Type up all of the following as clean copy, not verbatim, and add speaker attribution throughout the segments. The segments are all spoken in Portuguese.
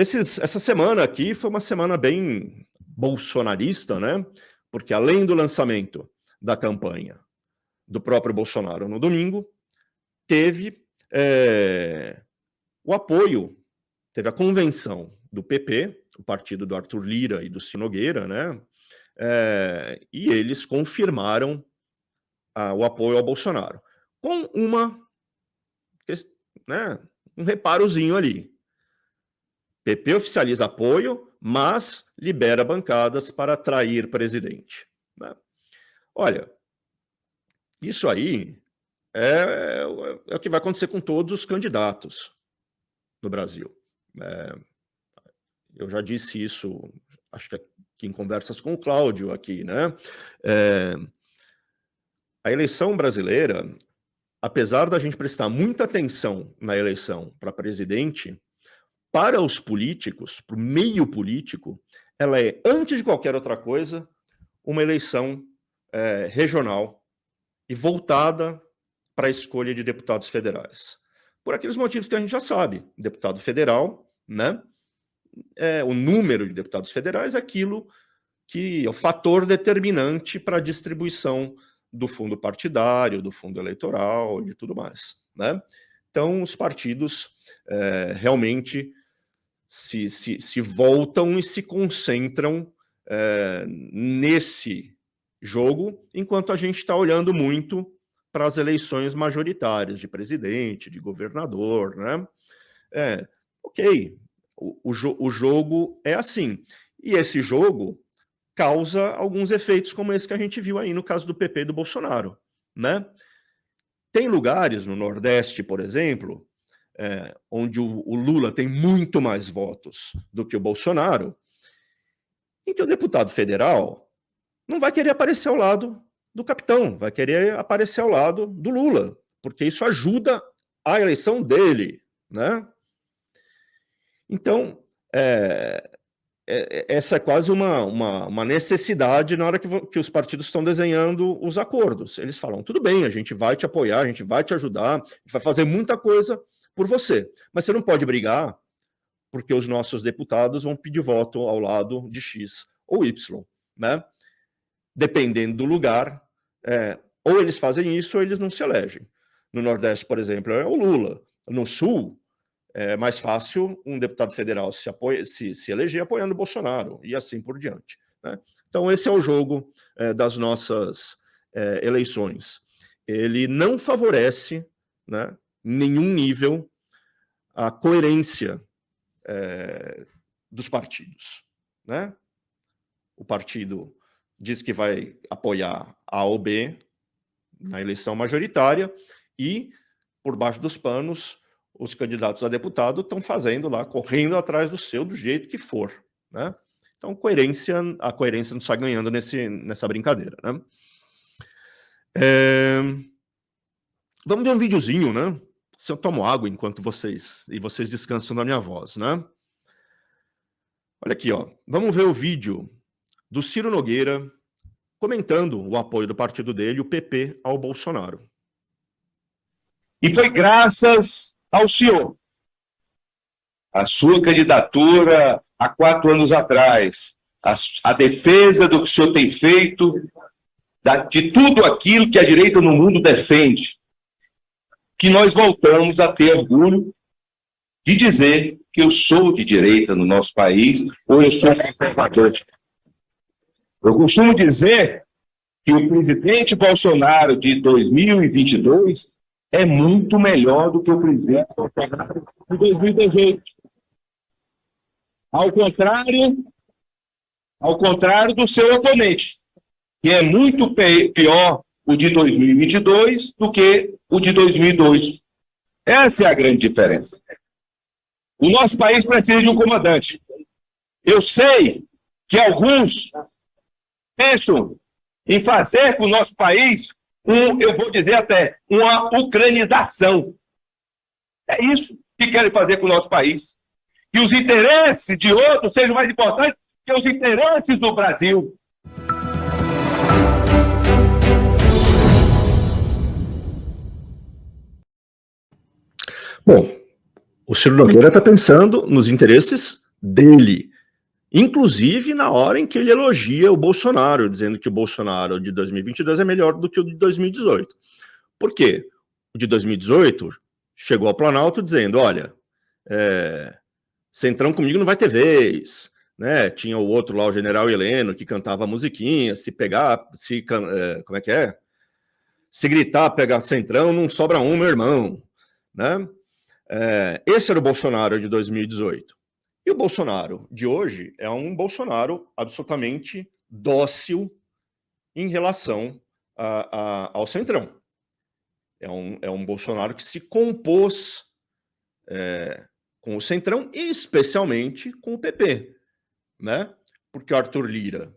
Speaker 1: Essa semana aqui foi uma semana bem bolsonarista, né? Porque além do lançamento da campanha do próprio Bolsonaro no domingo, teve o apoio, teve a convenção do PP, o partido do Arthur Lira e do Ciro Nogueira, né? E eles confirmaram o apoio ao Bolsonaro, com um reparozinho ali. PP oficializa apoio, mas libera bancadas para atrair presidente. Né? Olha, isso aí é o que vai acontecer com todos os candidatos no Brasil. Eu já disse isso, acho que aqui em conversas com o Cláudio aqui, né? A eleição brasileira, apesar da gente prestar muita atenção na eleição para presidente, para os políticos, para o meio político, ela é, antes de qualquer outra coisa, uma eleição regional e voltada para a escolha de deputados federais. Por aqueles motivos que a gente já sabe. Deputado federal, né? O número de deputados federais é aquilo que é o fator determinante para a distribuição do fundo partidário, do fundo eleitoral e tudo mais. Né? Então, os partidos realmente se voltam e se concentram nesse jogo, enquanto a gente está olhando muito para as eleições majoritárias de presidente, de governador, né? Ok, o jogo é assim. E esse jogo causa alguns efeitos como esse que a gente viu aí no caso do PP e do Bolsonaro, né? Tem lugares no Nordeste, por exemplo, onde o Lula tem muito mais votos do que o Bolsonaro, em que o deputado federal não vai querer aparecer ao lado do capitão, vai querer aparecer ao lado do Lula, porque isso ajuda a eleição dele, né? Então, essa é quase uma necessidade na hora que os partidos estão desenhando os acordos. Eles falam, tudo bem, a gente vai te apoiar, a gente vai te ajudar, a gente vai fazer muita coisa por você, mas você não pode brigar porque os nossos deputados vão pedir voto ao lado de X ou Y, né? Dependendo do lugar, ou eles fazem isso ou eles não se elegem. No Nordeste, por exemplo, é o Lula. No Sul, é mais fácil um deputado federal se eleger apoiando o Bolsonaro, e assim por diante. Né? Então, esse é o jogo das nossas eleições. Ele não favorece, né, em nenhum nível a coerência dos partidos. Né? O partido diz que vai apoiar A ou B na eleição majoritária e, por baixo dos panos, os candidatos a deputado estão fazendo lá, correndo atrás do jeito que for. Né? Então, a coerência não está ganhando nessa brincadeira. Né? Vamos ver um videozinho, né? Se eu tomo água enquanto vocês descansam na minha voz, né? Olha aqui, ó. Vamos ver o vídeo do Ciro Nogueira comentando o apoio do partido dele, o PP, ao Bolsonaro.
Speaker 2: E foi graças ao senhor, a sua candidatura há 4 anos atrás, a defesa do que o senhor tem feito, de tudo aquilo que a direita no mundo defende, que nós voltamos a ter orgulho de dizer que eu sou de direita no nosso país, ou eu sou conservador. Eu costumo dizer que o presidente Bolsonaro de 2022 é muito melhor do que o presidente Bolsonaro de 2018. Ao contrário do seu oponente, que é muito pior o de 2022 do que o de 2002. Essa é a grande diferença. O nosso país precisa de um comandante. Eu sei que alguns pensam em fazer com o nosso país, eu vou dizer até, uma ucranização. É isso que querem fazer com o nosso país. Que os interesses de outros sejam mais importantes que os interesses do Brasil.
Speaker 1: Bom, o Ciro Nogueira está pensando nos interesses dele. Inclusive na hora em que ele elogia o Bolsonaro, dizendo que o Bolsonaro de 2022 é melhor do que o de 2018. Por quê? O de 2018 chegou ao Planalto dizendo, olha, Centrão comigo não vai ter vez, né? Tinha o outro lá, o General Heleno, que cantava musiquinha, se pegar, como é que é? Se gritar, pegar Centrão, não sobra um, meu irmão, né? Esse era o Bolsonaro de 2018. E o Bolsonaro de hoje é um Bolsonaro absolutamente dócil em relação ao Centrão. É um Bolsonaro que se compôs com o Centrão e especialmente com o PP, né? Porque o Arthur Lira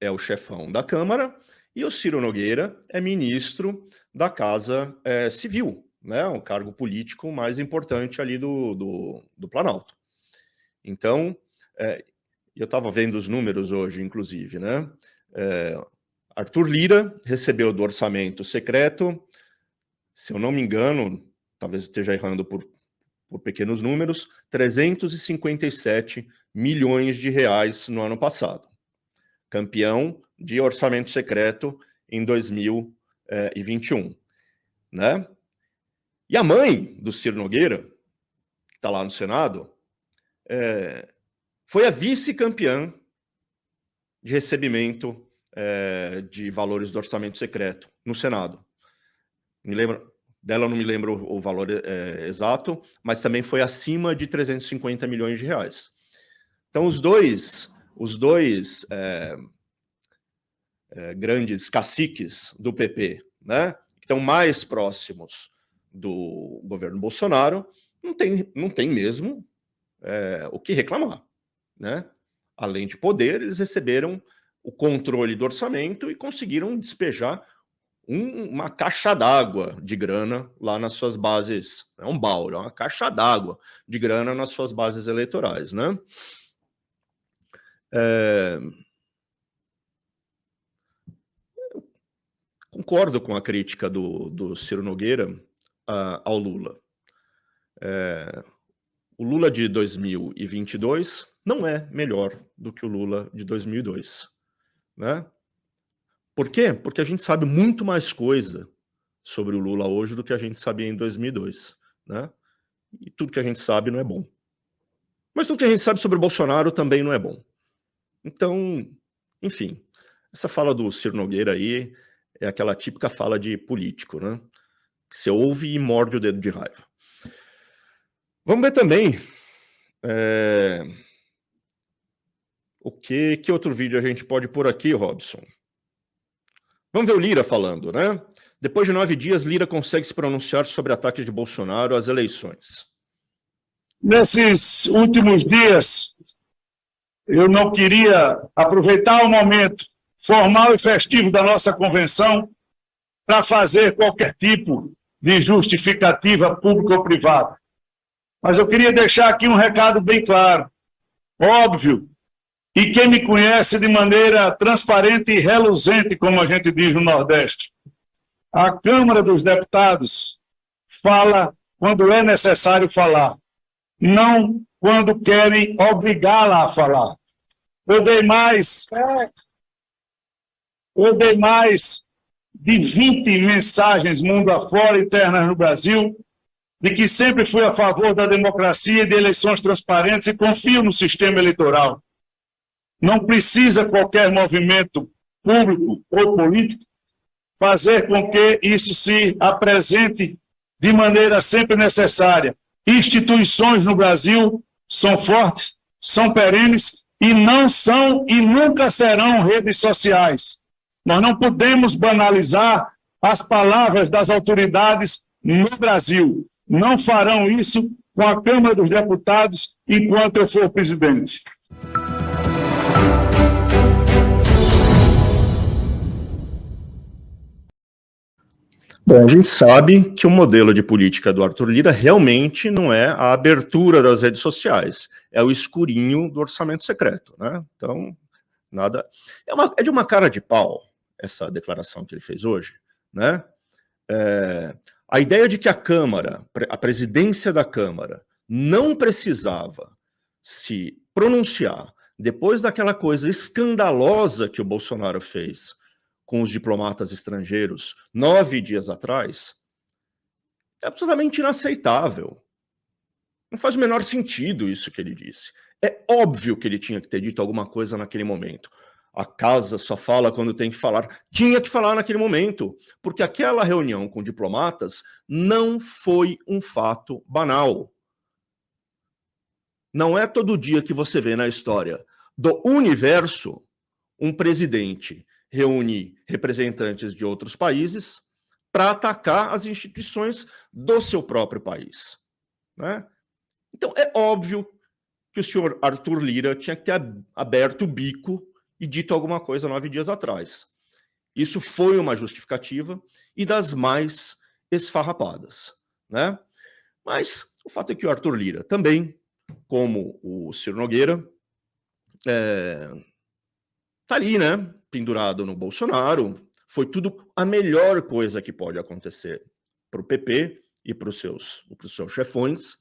Speaker 1: é o chefão da Câmara e o Ciro Nogueira é ministro da Casa Civil, né? O cargo político mais importante ali do Planalto. Então, eu estava vendo os números hoje, inclusive, né? Arthur Lira recebeu do orçamento secreto, se eu não me engano, talvez esteja errando por pequenos números, 357 milhões de reais no ano passado. Campeão de orçamento secreto em 2021, né? E a mãe do Ciro Nogueira, que está lá no Senado, foi a vice-campeã de recebimento de valores do orçamento secreto no Senado. Dela não me lembro o valor exato, mas também foi acima de 350 milhões de reais. Então, os dois grandes caciques do PP, né, que estão mais próximos do governo Bolsonaro, não tem mesmo o que reclamar, né? Além de poder, eles receberam o controle do orçamento e conseguiram despejar uma caixa d'água de grana lá nas suas bases, é um balde, é uma caixa d'água de grana nas suas bases eleitorais, né? Concordo com a crítica do Ciro Nogueira ao Lula. O Lula de 2022 não é melhor do que o Lula de 2002, né? Por quê? Porque a gente sabe muito mais coisa sobre o Lula hoje do que a gente sabia em 2002, né? E tudo que a gente sabe não é bom. Mas tudo que a gente sabe sobre o Bolsonaro também não é bom. Então, enfim, essa fala do Ciro Nogueira aí é aquela típica fala de político, né? Que você ouve e morde o dedo de raiva. Vamos ver também que outro vídeo a gente pode pôr aqui, Robson? Vamos ver o Lira falando, né? Depois de 9 dias, Lira consegue se pronunciar sobre ataques de Bolsonaro às eleições.
Speaker 3: Nesses últimos dias, eu não queria aproveitar o momento formal e festivo da nossa convenção para fazer qualquer tipo de justificativa pública ou privada. Mas eu queria deixar aqui um recado bem claro, óbvio, e quem me conhece de maneira transparente e reluzente, como a gente diz no Nordeste. A Câmara dos Deputados fala quando é necessário falar, não quando querem obrigá-la a falar. Eu dei mais de 20 mensagens mundo afora, internas no Brasil, de que sempre fui a favor da democracia e de eleições transparentes e confio no sistema eleitoral. Não precisa qualquer movimento público ou político fazer com que isso se apresente de maneira sempre necessária. Instituições no Brasil são fortes, são perenes e não são e nunca serão redes sociais. Nós não podemos banalizar as palavras das autoridades no Brasil. Não farão isso com a Câmara dos Deputados enquanto eu for presidente.
Speaker 1: Bom, a gente sabe que o modelo de política do Arthur Lira realmente não é a abertura das redes sociais, é o escurinho do orçamento secreto, né? Então, nada... É de uma cara de pau essa declaração que ele fez hoje, né? A ideia de que a Câmara, a presidência da Câmara, não precisava se pronunciar depois daquela coisa escandalosa que o Bolsonaro fez com os diplomatas estrangeiros 9 dias atrás, é absolutamente inaceitável. Não faz o menor sentido isso que ele disse. É óbvio que ele tinha que ter dito alguma coisa naquele momento. A casa só fala quando tem que falar. Tinha que falar naquele momento, porque aquela reunião com diplomatas não foi um fato banal. Não é todo dia que você vê na história do universo um presidente reúne representantes de outros países para atacar as instituições do seu próprio país, né? Então, é óbvio que o senhor Arthur Lira tinha que ter aberto o bico e dito alguma coisa 9 dias atrás. Isso foi uma justificativa e das mais esfarrapadas, né? Mas o fato é que o Arthur Lira também, como o Ciro Nogueira, tá ali, né? Pendurado no Bolsonaro. Foi tudo a melhor coisa que pode acontecer para o PP e para os seus chefões,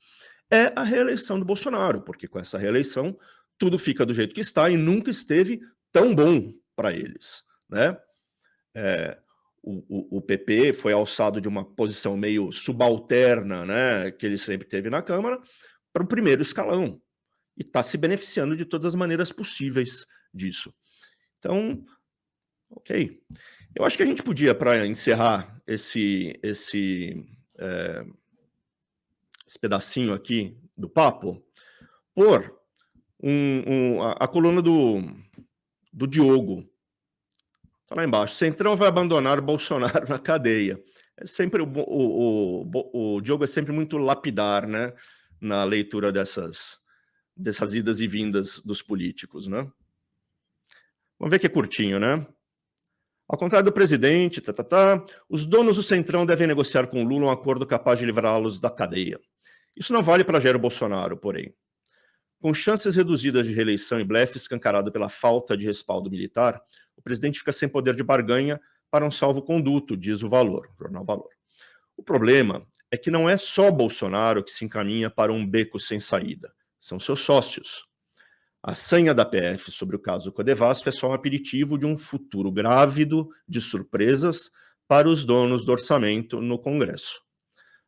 Speaker 1: é a reeleição do Bolsonaro, porque com essa reeleição tudo fica do jeito que está e nunca esteve tão bom para eles, né? O PP foi alçado de uma posição meio subalterna, né, que ele sempre teve na Câmara, para o primeiro escalão e está se beneficiando de todas as maneiras possíveis disso. Então, ok. Eu acho que a gente podia, para encerrar esse pedacinho aqui do papo, pôr a coluna do Diogo. Está lá embaixo. Centrão vai abandonar Bolsonaro na cadeia. É sempre o Diogo é sempre muito lapidar, né, na leitura dessas idas e vindas dos políticos, né? Vamos ver que é curtinho, né? Ao contrário do presidente, os donos do Centrão devem negociar com Lula um acordo capaz de livrá-los da cadeia. Isso não vale para Jair Bolsonaro, porém. Com chances reduzidas de reeleição e blefe escancarado pela falta de respaldo militar, o presidente fica sem poder de barganha para um salvo-conduto, diz o jornal Valor. O problema é que não é só Bolsonaro que se encaminha para um beco sem saída, são seus sócios. A sanha da PF sobre o caso Codevasf é só um aperitivo de um futuro grávido de surpresas para os donos do orçamento no Congresso.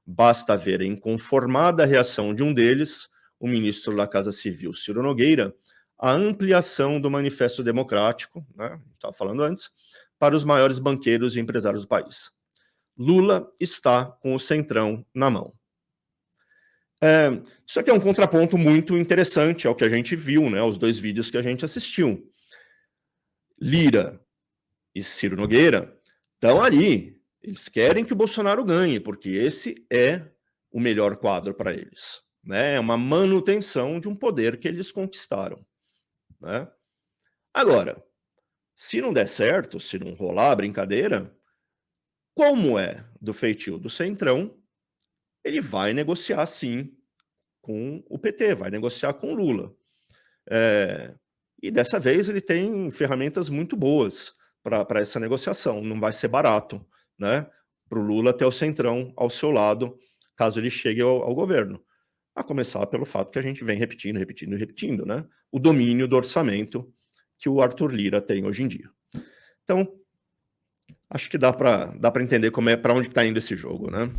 Speaker 1: Basta ver a inconformada reação de um deles, o ministro da Casa Civil, Ciro Nogueira, a ampliação do Manifesto Democrático, né, estava falando antes, para os maiores banqueiros e empresários do país. Lula está com o Centrão na mão. Isso aqui é um contraponto muito interessante ao que a gente viu, né, os 2 vídeos que a gente assistiu. Lira e Ciro Nogueira estão ali. Eles querem que o Bolsonaro ganhe, porque esse é o melhor quadro para eles, né? É uma manutenção de um poder que eles conquistaram, né? Agora, se não der certo, se não rolar a brincadeira, como é do feitio do Centrão, ele vai negociar sim com o PT, vai negociar com o Lula. E dessa vez ele tem ferramentas muito boas para essa negociação, não vai ser barato, né, para o Lula ter o Centrão ao seu lado, caso ele chegue ao governo. A começar pelo fato que a gente vem repetindo, né, o domínio do orçamento que o Arthur Lira tem hoje em dia. Então, acho que dá para entender para onde está indo esse jogo, né?